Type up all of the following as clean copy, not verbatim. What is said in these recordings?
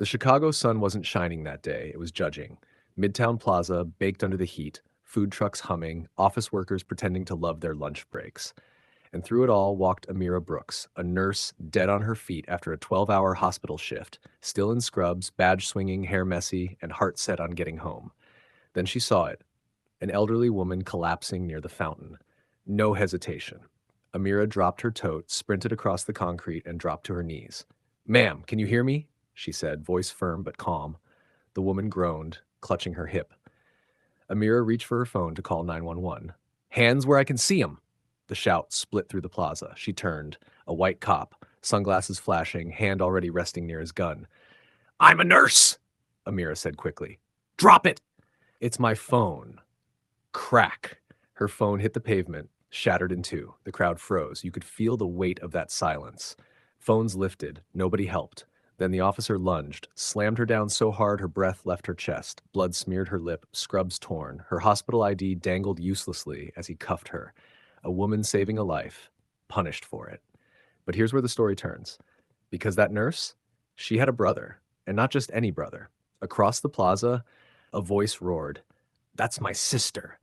The Chicago sun wasn't shining that day, it was judging. Midtown Plaza baked under the heat, food trucks humming, office workers pretending to love their lunch breaks. And through it all walked Amira Brooks, a nurse dead on her feet after a 12-hour hospital shift, still in scrubs, badge swinging, hair messy, and heart set on getting home. Then she saw it, an elderly woman collapsing near the fountain. No hesitation. Amira dropped her tote, sprinted across the concrete, and dropped to her knees. "Ma'am, can you hear me?" she said, voice firm but calm. The woman groaned, clutching her hip. Amira reached for her phone to call 911. "Hands where I can see 'em!" The shout split through the plaza. She turned. A white cop, sunglasses flashing, hand already resting near his gun. "I'm a nurse," Amira said quickly. "Drop it!" "It's my phone." Crack. Her phone hit the pavement, shattered in two. The crowd froze. You could feel the weight of that silence. Phones lifted. Nobody helped. Then the officer lunged, slammed her down so hard her breath left her chest. Blood smeared her lip, scrubs torn. Her hospital ID dangled uselessly as he cuffed her. A woman saving a life, punished for it. But here's where the story turns. Because that nurse, she had a brother, and not just any brother. Across the plaza, a voice roared, "That's my sister."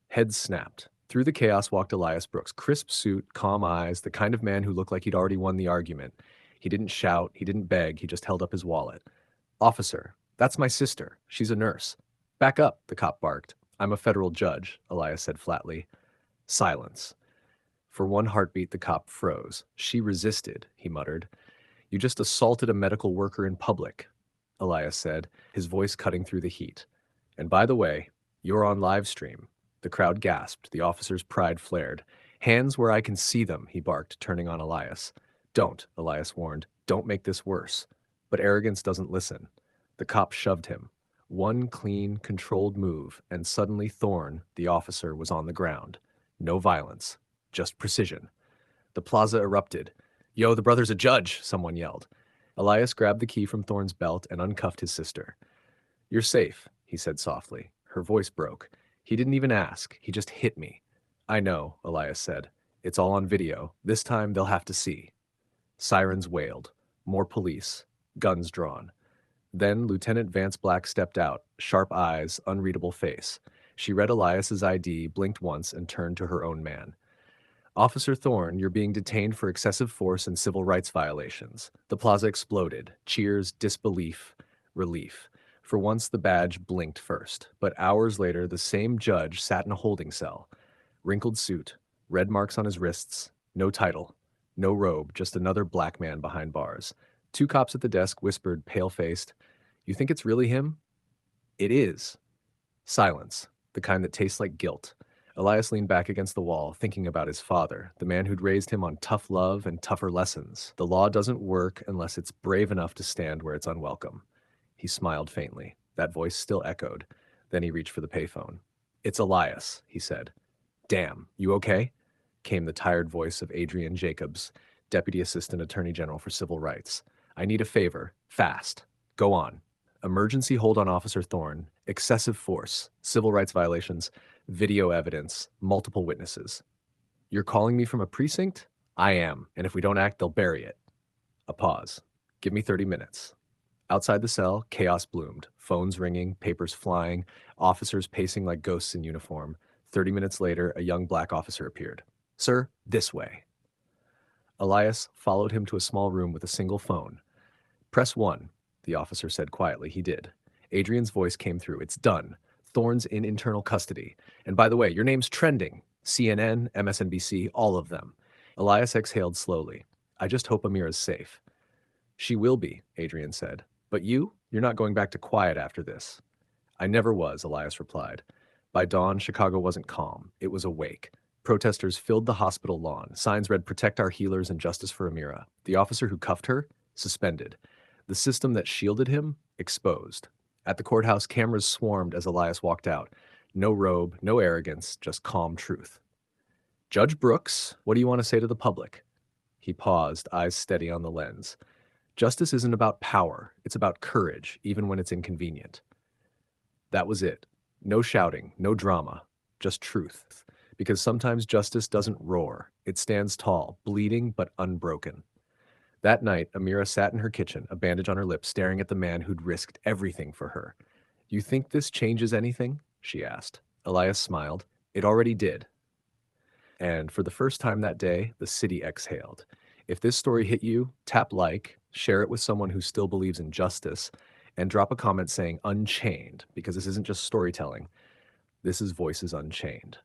Heads snapped. Through the chaos walked Elias Brooks, crisp suit, calm eyes, the kind of man who looked like he'd already won the argument. He didn't shout, he didn't beg, he just held up his wallet. "Officer, that's my sister. She's a nurse." "Back up," the cop barked. "I'm a federal judge," Elias said flatly. Silence. For one heartbeat, the cop froze. "She resisted," he muttered. "You just assaulted a medical worker in public," Elias said, his voice cutting through the heat. "And by the way, you're on live stream." The crowd gasped. The officer's pride flared. "Hands where I can see them," he barked, turning on Elias. "Don't," Elias warned. "Don't make this worse." But arrogance doesn't listen. The cop shoved him. One clean, controlled move, and suddenly Thorne, the officer, was on the ground. No violence, just precision. The plaza erupted. "Yo, the brother's a judge," someone yelled. Elias grabbed the key from Thorne's belt and uncuffed his sister. "You're safe," he said softly. Her voice broke. "He didn't even ask. He just hit me." "I know," Elias said. "It's all on video. This time they'll have to see." Sirens wailed. More police. Guns drawn. Then Lieutenant Vance Black stepped out, sharp eyes, unreadable face. She read Elias's ID, blinked once, and turned to her own man. "Officer Thorne, you're being detained for excessive force and civil rights violations." The plaza exploded. Cheers, disbelief, relief. For once, the badge blinked first. But hours later, the same judge sat in a holding cell. Wrinkled suit, red marks on his wrists, no title, no robe, just another black man behind bars. Two cops at the desk whispered, pale-faced, "You think it's really him?" "It is." Silence, the kind that tastes like guilt. Elias leaned back against the wall, thinking about his father, the man who'd raised him on tough love and tougher lessons. The law doesn't work unless it's brave enough to stand where it's unwelcome. He smiled faintly. That voice still echoed. Then he reached for the payphone. "It's Elias," he said. "Damn, you okay?" came the tired voice of Adrian Jacobs, Deputy Assistant Attorney General for Civil Rights. "I need a favor. Fast. Go on." Emergency hold on Officer Thorne. Excessive force. Civil rights violations. Video evidence. Multiple witnesses. "You're calling me from a precinct?" "I am, and if we don't act, they'll bury it." A pause. "Give me 30 minutes. Outside the cell, chaos bloomed. Phones ringing, papers flying, officers pacing like ghosts in uniform. 30 minutes later, a young black officer appeared. "Sir, this way." Elias followed him to a small room with a single phone. "Press 1, the officer said quietly. He did. Adrian's voice came through. "It's done. Thorne's in internal custody. And by the way, your name's trending. CNN, MSNBC, all of them." Elias exhaled slowly. "I just hope Amira's safe." "She will be," Adrian said. "But you're not going back to quiet after this." "I never was," Elias replied. By dawn, Chicago wasn't calm. It was awake. Protesters filled the hospital lawn. Signs read, "Protect our healers and justice for Amira." The officer who cuffed her, suspended. The system that shielded him, exposed. At the courthouse, cameras swarmed as Elias walked out. No robe, no arrogance, just calm truth. "Judge Brooks, what do you want to say to the public?" He paused, eyes steady on the lens. "Justice isn't about power. It's about courage, even when it's inconvenient." That was it. No shouting, no drama, just truth. Because sometimes justice doesn't roar. It stands tall, bleeding but unbroken. That night, Amira sat in her kitchen, a bandage on her lip, staring at the man who'd risked everything for her. You think this changes anything? She asked. Elias smiled. It already did. And for the first time that day, the city exhaled. If this story hit you, tap like, share it with someone who still believes in justice, and drop a comment saying Unchained, because this isn't just storytelling. This is Voices Unchained.